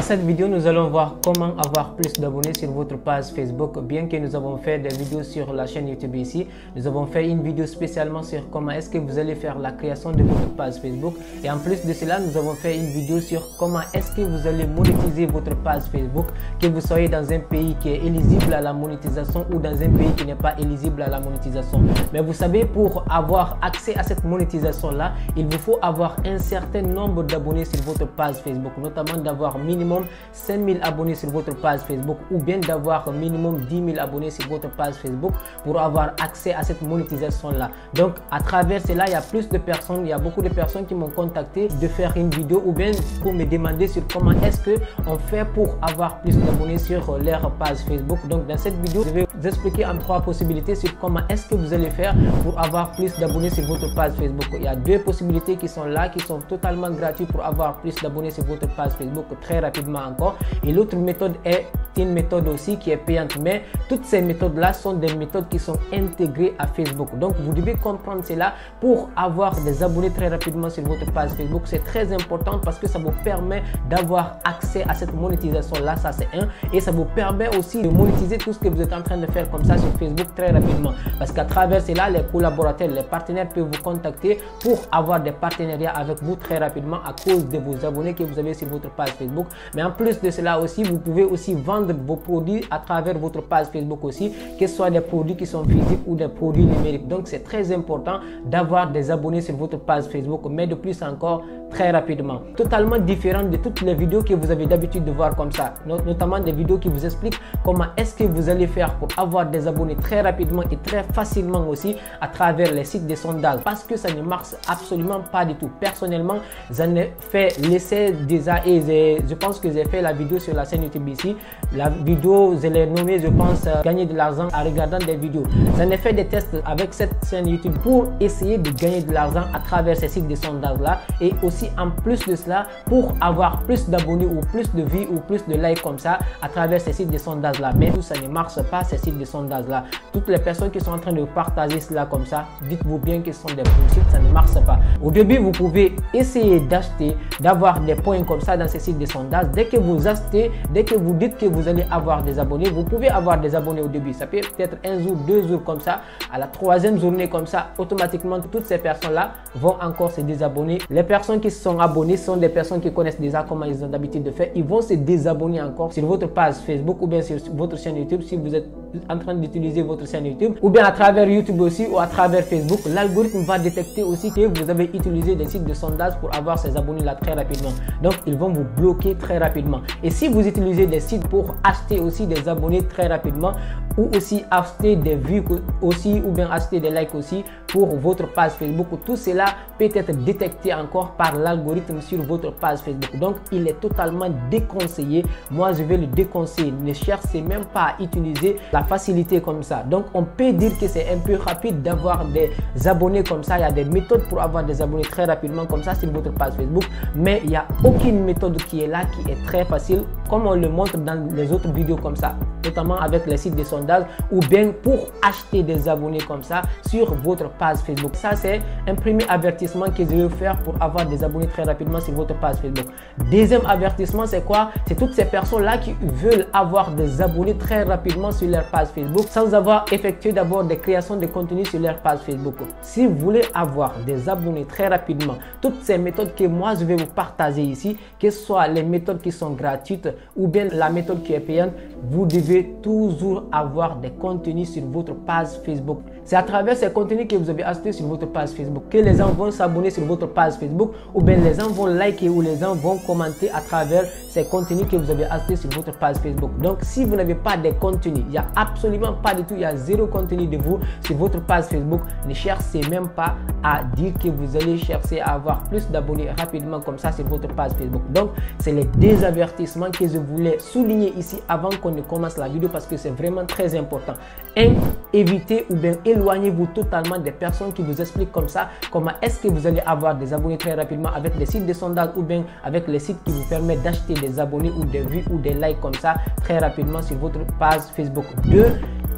Dans cette vidéo, nous allons voir comment avoir plus d'abonnés sur votre page Facebook. Bien que nous avons fait des vidéos sur la chaîne YouTube ici, nous avons fait une vidéo spécialement sur comment est-ce que vous allez faire la création de votre page Facebook. Et en plus de cela, nous avons fait une vidéo sur comment est-ce que vous allez monétiser votre page Facebook, que vous soyez dans un pays qui est éligible à la monétisation ou dans un pays qui n'est pas éligible à la monétisation. Mais vous savez, pour avoir accès à cette monétisation-là, il vous faut avoir un certain nombre d'abonnés sur votre page Facebook, notamment d'avoir minimum 5000 abonnés sur votre page Facebook ou bien d'avoir minimum 10 000 abonnés sur votre page Facebook pour avoir accès à cette monétisation-là. Donc, à travers cela, il y a plus de personnes, il y a beaucoup de personnes qui m'ont contacté de faire une vidéo ou bien pour me demander sur comment est-ce qu'on fait pour avoir plus d'abonnés sur leur page Facebook. Donc, dans cette vidéo, je vais vous expliquer en 3 possibilités sur comment est-ce que vous allez faire pour avoir plus d'abonnés sur votre page Facebook. Il y a 2 possibilités qui sont là, qui sont totalement gratuites pour avoir plus d'abonnés sur votre page Facebook très rapidement encore. Et l'autre méthode est une méthode aussi qui est payante. Mais toutes ces méthodes-là sont des méthodes qui sont intégrées à Facebook. Donc, vous devez comprendre cela pour avoir des abonnés très rapidement sur votre page Facebook. C'est très important parce que ça vous permet d'avoir accès à cette monétisation-là. Ça, c'est un. Et ça vous permet aussi de monétiser tout ce que vous êtes en train de faire comme ça sur Facebook très rapidement. Parce qu'à travers cela, les collaborateurs, les partenaires peuvent vous contacter pour avoir des partenariats avec vous très rapidement à cause de vos abonnés que vous avez sur votre page Facebook. Mais en plus de cela aussi, vous pouvez aussi vendre vos produits à travers votre page Facebook aussi, que ce soit des produits qui sont physiques ou des produits numériques. Donc, c'est très important d'avoir des abonnés sur votre page Facebook, mais de plus encore, très rapidement. Totalement différent de toutes les vidéos que vous avez d'habitude de voir comme ça, notamment des vidéos qui vous expliquent comment est-ce que vous allez faire pour avoir des abonnés très rapidement et très facilement aussi à travers les sites de sondage, parce que ça ne marche absolument pas du tout. Personnellement, j'en ai fait l'essai déjà et je pense que j'ai fait la vidéo sur la chaîne YouTube ici. La vidéo, je l'ai nommée, je pense, gagner de l'argent en regardant des vidéos. J'en ai fait des tests avec cette chaîne YouTube pour essayer de gagner de l'argent à travers ces sites de sondage là, et aussi en plus de cela pour avoir plus d'abonnés ou plus de vues ou plus de likes comme ça à travers ces sites de sondage là. Mais tout ça ne marche pas, ces sites de sondage là. Toutes les personnes qui sont en train de partager cela comme ça, dites-vous bien que ce sont des bullshit, ça ne marche pas. Au début, vous pouvez essayer d'acheter, d'avoir des points comme ça dans ces sites de sondage. Dès que vous achetez, dès que vous dites que vous allez avoir des abonnés, vous pouvez avoir des abonnés au début. Ça peut être un jour, 2 jours comme ça. À la 3e journée comme ça, automatiquement, toutes ces personnes-là vont encore se désabonner. Les personnes qui se sont abonnées sont des personnes qui connaissent déjà comment ils ont d'habitude de faire. Ils vont se désabonner encore sur votre page Facebook ou bien sur votre chaîne YouTube si vous êtes en train d'utiliser votre chaîne YouTube, ou bien à travers YouTube aussi ou à travers Facebook. L'algorithme va détecter aussi que vous avez utilisé des sites de sondage pour avoir ces abonnés là très rapidement. Donc, ils vont vous bloquer très rapidement. Et si vous utilisez des sites pour acheter aussi des abonnés très rapidement, ou aussi acheter des vues aussi, ou bien acheter des likes aussi pour votre page Facebook, tout cela peut être détecté encore par l'algorithme sur votre page Facebook. Donc, il est totalement déconseillé. Moi, je vais le déconseiller. Ne cherchez même pas à utiliser la facilité comme ça. Donc, on peut dire que c'est un peu rapide d'avoir des abonnés comme ça. Il y a des méthodes pour avoir des abonnés très rapidement comme ça sur votre page Facebook, mais il n'y a aucune méthode qui est là qui est très facile comme on le montre dans les autres vidéos comme ça, notamment avec les sites de sondage ou bien pour acheter des abonnés comme ça sur votre page Facebook. Ça, c'est un premier avertissement que je vais faire pour avoir des abonnés très rapidement sur votre page Facebook. Deuxième avertissement, c'est quoi? C'est toutes ces personnes-là qui veulent avoir des abonnés très rapidement sur leur page Facebook sans avoir effectué d'abord des créations de contenu sur leur page Facebook. Si vous voulez avoir des abonnés très rapidement, toutes ces méthodes que moi je vais vous partager ici, que ce soit les méthodes qui sont gratuites ou bien la méthode qui est payante, vous devez toujours avoir des contenus sur votre page Facebook. C'est à travers ces contenus que vous avez acheté sur votre page Facebook que les gens vont s'abonner sur votre page Facebook, ou bien les gens vont liker ou les gens vont commenter à travers ces contenus que vous avez acheté sur votre page Facebook. Donc, si vous n'avez pas de contenu, il n'y a absolument pas du tout, il y a zéro contenu de vous sur votre page Facebook, ne cherchez même pas à dire que vous allez chercher à avoir plus d'abonnés rapidement comme ça sur votre page Facebook. Donc, c'est les 2 avertissements que je voulais souligner ici avant qu'on ne commence la vidéo parce que c'est vraiment très important. 1. Évitez ou bien éloignez-vous totalement des personnes qui vous expliquent comme ça comment est-ce que vous allez avoir des abonnés très rapidement avec les sites de sondage ou bien avec les sites qui vous permettent d'acheter des abonnés ou des vues ou des likes comme ça très rapidement sur votre page Facebook. 2.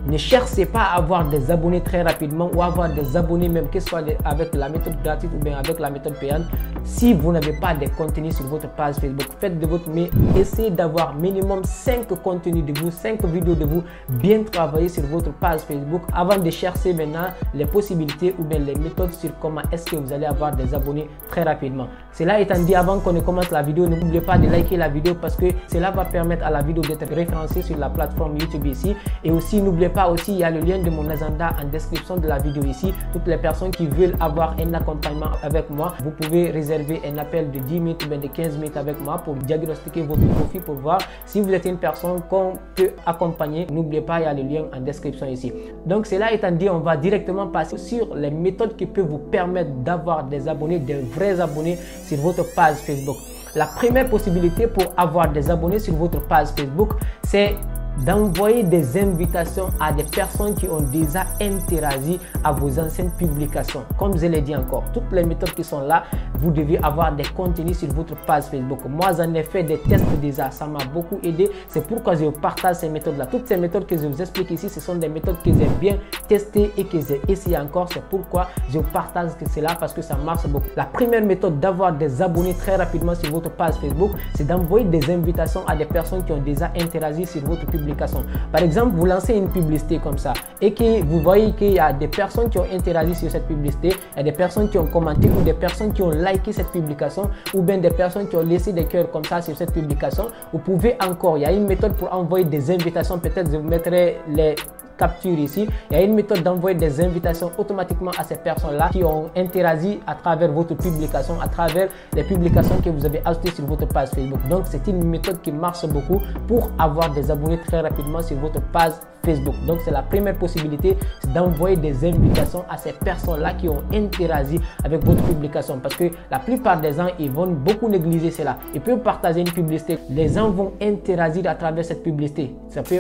Ne cherchez pas à avoir des abonnés très rapidement ou avoir des abonnés même, que ce soit avec la méthode gratuite ou bien avec la méthode payante. si vous n'avez pas de contenu sur votre page Facebook, faites de votre mieux, essayez d'avoir minimum 5 contenus de vous, 5 vidéos de vous bien travaillées sur votre page Facebook avant de chercher maintenant les possibilités ou bien les méthodes sur comment est-ce que vous allez avoir des abonnés très rapidement. Cela étant dit, avant qu'on ne commence la vidéo, n'oubliez pas de liker la vidéo parce que cela va permettre à la vidéo d'être référencée sur la plateforme YouTube ici. Et aussi, n'oubliez pas aussi, il y a le lien de mon agenda en description de la vidéo ici. Toutes les personnes qui veulent avoir un accompagnement avec moi, vous pouvez réserver un appel de 10 minutes ou bien de 15 minutes avec moi pour diagnostiquer votre profil pour voir si vous êtes une personne qu'on peut accompagner. N'oubliez pas, il y a le lien en description ici. Donc, cela étant dit, on va directement passer sur les méthodes qui peuvent vous permettre d'avoir des abonnés, des vrais abonnés sur votre page Facebook. La première possibilité pour avoir des abonnés sur votre page Facebook, c'est d'envoyer des invitations à des personnes qui ont déjà interagi à vos anciennes publications. Comme je l'ai dit encore, toutes les méthodes qui sont là, vous devez avoir des contenus sur votre page Facebook. Moi, j'en ai fait des tests déjà, ça m'a beaucoup aidé. C'est pourquoi je partage ces méthodes-là. Toutes ces méthodes que je vous explique ici, ce sont des méthodes que j'ai bien testées et que j'ai essayé encore. C'est pourquoi je partage cela parce que ça marche beaucoup. La première méthode d'avoir des abonnés très rapidement sur votre page Facebook, c'est d'envoyer des invitations à des personnes qui ont déjà interagi sur votre publication. Par exemple, vous lancez une publicité comme ça et que vous voyez qu'il y a des personnes qui ont interagi sur cette publicité, il y a des personnes qui ont commenté ou des personnes qui ont liké cette publication ou bien des personnes qui ont laissé des cœurs comme ça sur cette publication. Vous pouvez encore, il y a une méthode pour envoyer des invitations, peut-être je vous mettrai les capture ici. Il y a une méthode d'envoyer des invitations automatiquement à ces personnes-là qui ont interagi à travers votre publication, à travers les publications que vous avez ajoutées sur votre page Facebook. Donc, c'est une méthode qui marche beaucoup pour avoir des abonnés très rapidement sur votre page Facebook. Donc, c'est la première possibilité, c'est d'envoyer des invitations à ces personnes-là qui ont interagi avec votre publication. Parce que la plupart des gens, ils vont beaucoup négliger cela. Ils peuvent partager une publicité. Les gens vont interagir à travers cette publicité.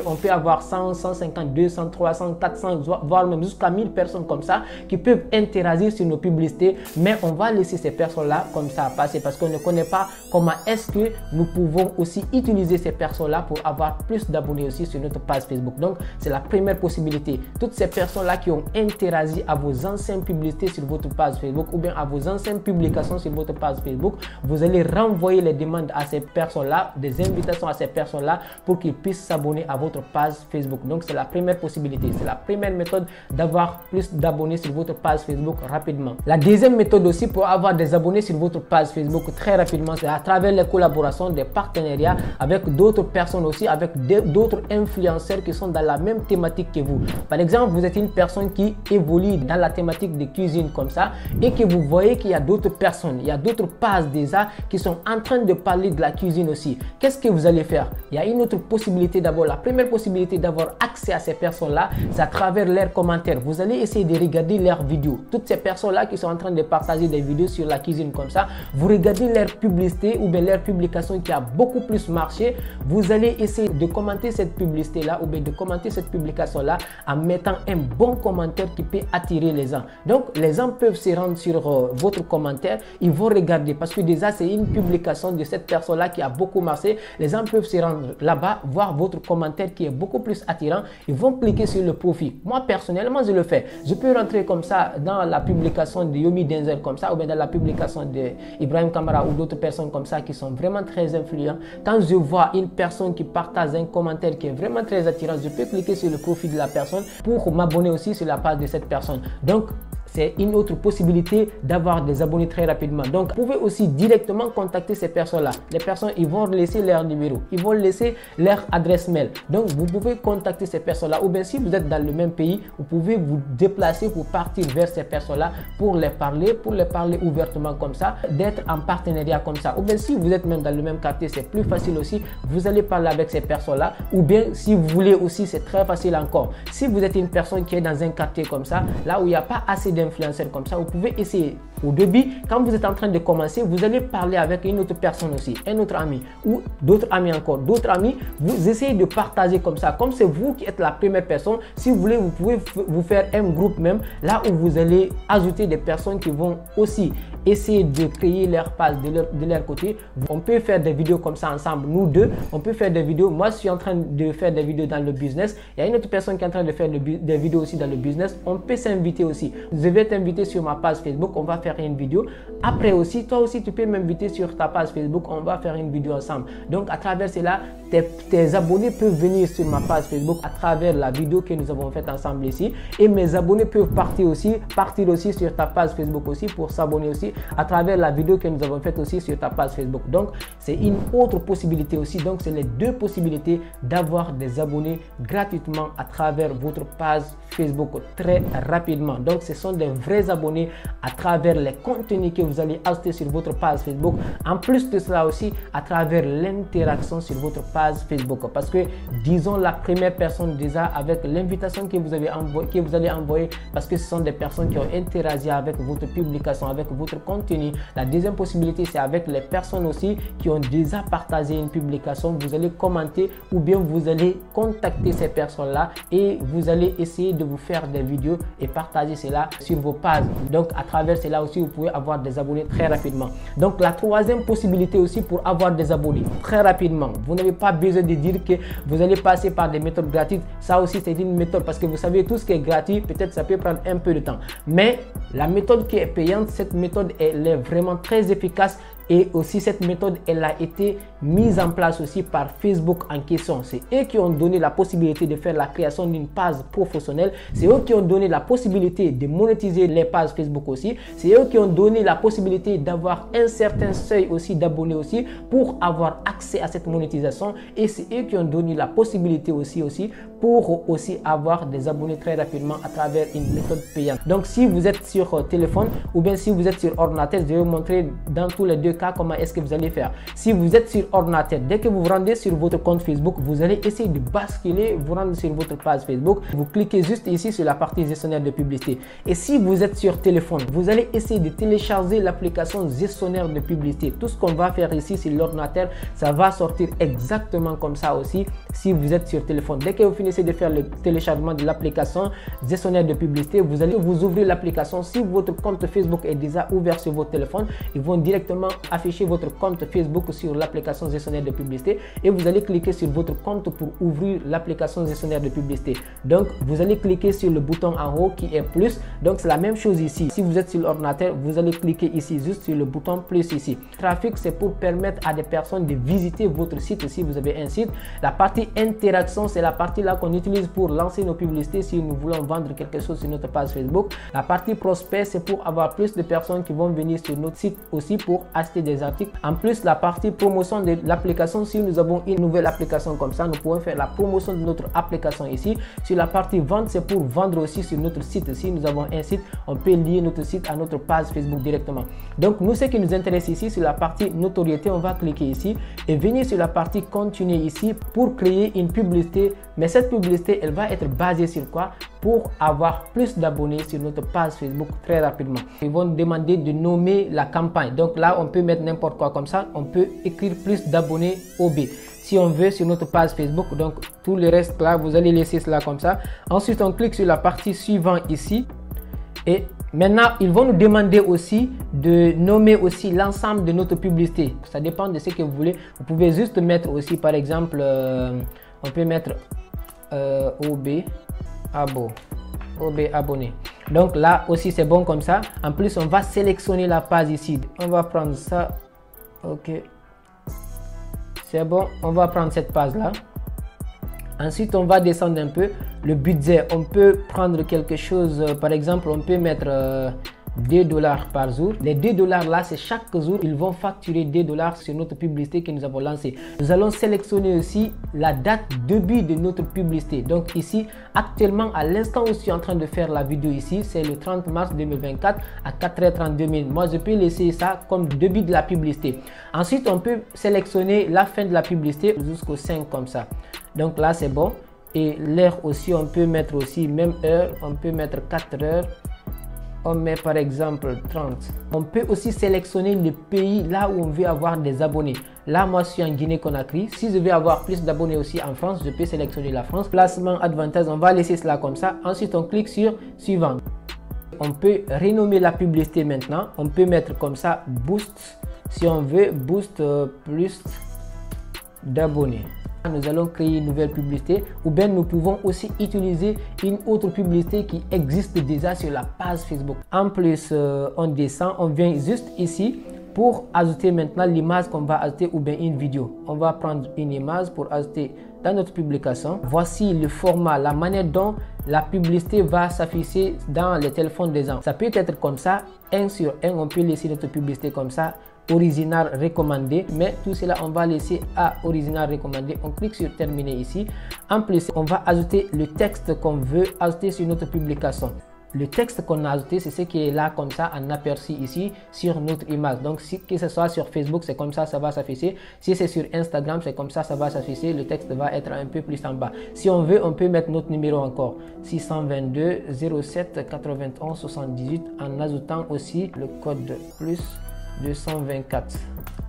On peut avoir 100, 150, 200, 300, 400, voire même jusqu'à 1000 personnes comme ça qui peuvent interagir sur nos publicités. Mais on va laisser ces personnes-là comme ça passer parce qu'on ne connaît pas comment est-ce que nous pouvons aussi utiliser ces personnes-là pour avoir plus d'abonnés aussi sur notre page Facebook. Donc, c'est la première possibilité. Toutes ces personnes-là qui ont interagi à vos anciennes publicités sur votre page Facebook ou bien à vos anciennes publications sur votre page Facebook, vous allez renvoyer les demandes à ces personnes-là, des invitations à ces personnes-là pour qu'ils puissent s'abonner à votre page Facebook. Donc, c'est la première possibilité. C'est la première méthode d'avoir plus d'abonnés sur votre page Facebook rapidement. La deuxième méthode aussi pour avoir des abonnés sur votre page Facebook très rapidement, c'est à travers les collaborations, des partenariats avec d'autres personnes aussi, avec d'autres influenceurs qui sont dans la même thématique que vous. Par exemple, vous êtes une personne qui évolue dans la thématique de cuisine comme ça et que vous voyez qu'il y a d'autres personnes, il y a d'autres pages déjà qui sont en train de parler de la cuisine aussi. Qu'est-ce que vous allez faire? Il y a une autre possibilité d'abord. La première possibilité d'avoir accès à ces personnes-là, c'est à travers leurs commentaires. Vous allez essayer de regarder leurs vidéos. Toutes ces personnes-là qui sont en train de partager des vidéos sur la cuisine comme ça, vous regardez leur publicité ou bien leur publication qui a beaucoup plus marché. Vous allez essayer de commenter cette publicité-là ou bien de commenter cette publication-là en mettant un bon commentaire qui peut attirer les gens. Donc, les gens peuvent se rendre sur votre commentaire. Ils vont regarder parce que déjà, c'est une publication de cette personne-là qui a beaucoup marché. Les gens peuvent se rendre là-bas, voir votre commentaire qui est beaucoup plus attirant. Ils vont cliquer sur le profil. Moi, personnellement, je le fais. Je peux rentrer comme ça dans la publication de Yomi Denzel comme ça ou bien dans la publication de Ibrahim Kamara ou d'autres personnes comme ça qui sont vraiment très influents. Quand je vois une personne qui partage un commentaire qui est vraiment très attirant, je peux cliquer sur le profil de la personne pour m'abonner aussi sur la page de cette personne. Donc, c'est une autre possibilité d'avoir des abonnés très rapidement. Donc, vous pouvez aussi directement contacter ces personnes-là. Les personnes, ils vont laisser leur numéro, ils vont laisser leur adresse mail. Donc, vous pouvez contacter ces personnes-là. Ou bien, si vous êtes dans le même pays, vous pouvez vous déplacer pour partir vers ces personnes-là pour les parler ouvertement comme ça, d'être en partenariat comme ça. Ou bien, si vous êtes même dans le même quartier, c'est plus facile aussi. Vous allez parler avec ces personnes-là. Ou bien, si vous voulez aussi, c'est très facile encore. Si vous êtes une personne qui est dans un quartier comme ça, là où il n'y a pas assez d'influenceurs comme ça, vous pouvez essayer. Au début, quand vous êtes en train de commencer, vous allez parler avec une autre personne aussi, un autre ami ou d'autres amis encore, d'autres amis. Vous essayez de partager comme ça. Comme c'est vous qui êtes la première personne, si vous voulez, vous pouvez vous faire un groupe même, là où vous allez ajouter des personnes qui vont aussi essayer de créer leur page de leur côté. On peut faire des vidéos comme ça ensemble, nous deux. On peut faire des vidéos. Moi, je suis en train de faire des vidéos dans le business. Il y a une autre personne qui est en train de faire des vidéos aussi dans le business. On peut s'inviter aussi. Je vais t'inviter sur ma page Facebook, on va faire une vidéo. Après aussi, toi aussi, tu peux m'inviter sur ta page Facebook, on va faire une vidéo ensemble. Donc, à travers cela, tes abonnés peuvent venir sur ma page Facebook à travers la vidéo que nous avons faite ensemble ici. Et mes abonnés peuvent partir aussi sur ta page Facebook aussi pour s'abonner aussi à travers la vidéo que nous avons faite aussi sur ta page Facebook. Donc, c'est une autre possibilité aussi. Donc, c'est les deux possibilités d'avoir des abonnés gratuitement à travers votre page Facebook très rapidement. Donc, ce sont des vrais abonnés à travers les contenus que vous allez ajouter sur votre page Facebook. En plus de cela aussi, à travers l'interaction sur votre page Facebook. Parce que, disons, la première personne déjà avec l'invitation que vous allez envoyer, parce que ce sont des personnes qui ont interagi avec votre publication, avec votre contenu. La deuxième possibilité, c'est avec les personnes aussi qui ont déjà partagé une publication. Vous allez commenter ou bien vous allez contacter ces personnes-là et vous allez essayer de vous faire des vidéos et partager cela sur vos pages. Donc, à travers cela aussi, vous pouvez avoir des abonnés très rapidement. Donc, la troisième possibilité aussi pour avoir des abonnés très rapidement, vous n'avez pas besoin de dire que vous allez passer par des méthodes gratuites. Ça aussi, c'est une méthode parce que vous savez, tout ce qui est gratuit, peut-être ça peut prendre un peu de temps. Mais la méthode qui est payante, cette méthode, elle est vraiment très efficace. Et aussi cette méthode, elle a été mise en place aussi par Facebook en question. C'est eux qui ont donné la possibilité de faire la création d'une page professionnelle. C'est eux qui ont donné la possibilité de monétiser les pages Facebook aussi. C'est eux qui ont donné la possibilité d'avoir un certain seuil aussi d'abonnés aussi pour avoir accès à cette monétisation. Et c'est eux qui ont donné la possibilité aussi pour aussi avoir des abonnés très rapidement à travers une méthode payante. Donc si vous êtes sur téléphone ou bien si vous êtes sur ordinateur, je vais vous montrer dans tous les deux cas comment est-ce que vous allez faire. Si vous êtes sur ordinateur, dès que vous vous rendez sur votre compte Facebook, vous allez essayer de basculer, vous rendre sur votre page Facebook. Vous cliquez juste ici sur la partie gestionnaire de publicité. Et si vous êtes sur téléphone, vous allez essayer de télécharger l'application gestionnaire de publicité. Tout ce qu'on va faire ici sur l'ordinateur, ça va sortir exactement comme ça aussi si vous êtes sur téléphone. Dès que vous finissez de faire le téléchargement de l'application gestionnaire de publicité, vous allez vous ouvrir l'application. Si votre compte Facebook est déjà ouvert sur votre téléphone, ils vont directement afficher votre compte Facebook sur l'application gestionnaire de publicité et vous allez cliquer sur votre compte pour ouvrir l'application gestionnaire de publicité. Donc, vous allez cliquer sur le bouton en haut qui est plus. Donc, c'est la même chose ici. Si vous êtes sur l'ordinateur, vous allez cliquer ici, juste sur le bouton plus ici. Trafic, c'est pour permettre à des personnes de visiter votre site si vous avez un site. La partie interaction, c'est la partie là qu'on utilise pour lancer nos publicités si nous voulons vendre quelque chose sur notre page Facebook. La partie prospect, c'est pour avoir plus de personnes qui vont venir sur notre site aussi pour acheter des articles. En plus, la partie promotion de l'application, si nous avons une nouvelle application comme ça, nous pouvons faire la promotion de notre application ici. Sur la partie vente, c'est pour vendre aussi sur notre site. Si nous avons un site, on peut lier notre site à notre page Facebook directement. Donc, nous, ce qui nous intéresse ici, sur la partie notoriété, on va cliquer ici et venir sur la partie continuer ici pour créer une publicité. Mais cette publicité, elle va être basée sur quoi? Pour avoir plus d'abonnés sur notre page Facebook très rapidement. Ils vont demander de nommer la campagne. Donc là, on peut mettre n'importe quoi comme ça. On peut écrire plus d'abonnés OB. Si on veut sur notre page Facebook, donc tout le reste là, vous allez laisser cela comme ça. Ensuite, on clique sur la partie suivante ici. Et maintenant, ils vont nous demander aussi de nommer aussi l'ensemble de notre publicité. Ça dépend de ce que vous voulez. Vous pouvez juste mettre aussi, par exemple, on peut mettre OB abonné. Donc là aussi c'est bon comme ça. En plus, on va sélectionner la page ici. On va prendre ça. Ok, c'est bon. On va prendre cette page là. Ensuite, on va descendre un peu. Le budget, on peut prendre quelque chose. Par exemple, on peut mettre 2 $ par jour. Les 2 $ là, c'est chaque jour, ils vont facturer 2 $ sur notre publicité que nous avons lancée. Nous allons sélectionner aussi la date de début de notre publicité. Donc ici, actuellement, à l'instant où je suis en train de faire la vidéo ici, c'est le 30 mars 2024 à 4h32. Moi, je peux laisser ça comme début de la publicité. Ensuite, on peut sélectionner la fin de la publicité jusqu'au 5 comme ça. Donc là, c'est bon. Et l'heure aussi, on peut mettre aussi même heure. On peut mettre 4 heures. On met par exemple 30. On peut aussi sélectionner le pays là où on veut avoir des abonnés. Là, moi, je suis en Guinée-Conakry. Si je veux avoir plus d'abonnés aussi en France, je peux sélectionner la France. Placement advantage, on va laisser cela comme ça. Ensuite, on clique sur suivant. On peut renommer la publicité maintenant. On peut mettre comme ça, boost. Si on veut, boost plus d'abonnés. Nous allons créer une nouvelle publicité ou bien nous pouvons aussi utiliser une autre publicité qui existe déjà sur la page Facebook. En plus, on descend, on vient juste ici pour ajouter maintenant l'image qu'on va ajouter ou bien une vidéo. On va prendre une image pour ajouter dans notre publication. Voici le format, la manière dont la publicité va s'afficher dans les téléphones des gens. Ça peut être comme ça, 1 sur 1, on peut laisser notre publicité comme ça, original recommandé, mais tout cela on va laisser à original recommandé. On clique sur terminer ici. En plus, on va ajouter le texte qu'on veut ajouter sur notre publication. Le texte qu'on a ajouté, c'est ce qui est là comme ça en aperçu ici sur notre image. Donc si que ce soit sur Facebook, c'est comme ça va s'afficher. Si c'est sur Instagram, c'est comme ça va s'afficher. Le texte va être un peu plus en bas. Si on veut, on peut mettre notre numéro encore, 622 07 91 78, en ajoutant aussi le code plus 224.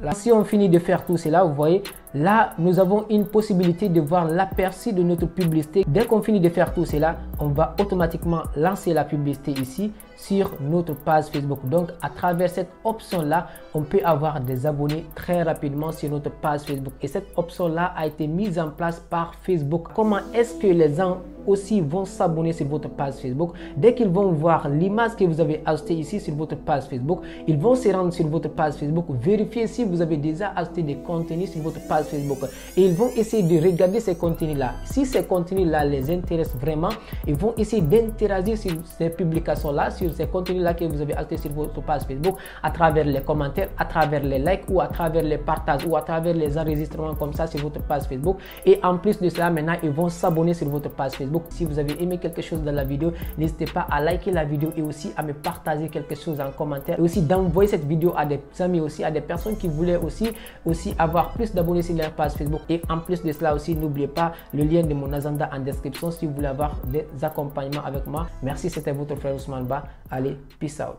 Là, si on finit de faire tout cela, vous voyez, là, nous avons une possibilité de voir l'aperçu de notre publicité. Dès qu'on finit de faire tout cela, on va automatiquement lancer la publicité ici sur notre page Facebook. Donc, à travers cette option-là, on peut avoir des abonnés très rapidement sur notre page Facebook. Et cette option-là a été mise en place par Facebook. Comment est-ce que les gens aussi vont s'abonner sur votre page Facebook? Dès qu'ils vont voir l'image que vous avez ajoutée ici sur votre page Facebook, ils vont se rendre sur votre page Facebook, vérifier si vous avez déjà ajouté des contenus sur votre page Facebook et ils vont essayer de regarder ces contenus-là. Si ces contenus-là les intéressent vraiment, ils vont essayer d'interagir sur ces publications-là, sur ces contenus-là que vous avez ajoutés sur votre page Facebook à travers les commentaires, à travers les likes ou à travers les partages ou à travers les enregistrements comme ça sur votre page Facebook. Et en plus de cela, maintenant, ils vont s'abonner sur votre page Facebook. Si vous avez aimé quelque chose dans la vidéo, n'hésitez pas à liker la vidéo et aussi à me partager quelque chose en commentaire et aussi d'envoyer cette vidéo à des amis aussi, à des personnes qui voulaient aussi avoir plus d'abonnés sur leur page Facebook. Et en plus de cela aussi, n'oubliez pas le lien de mon agenda en description si vous voulez avoir des accompagnements avec moi. Merci, c'était votre frère Ousmane Ba. Allez, peace out.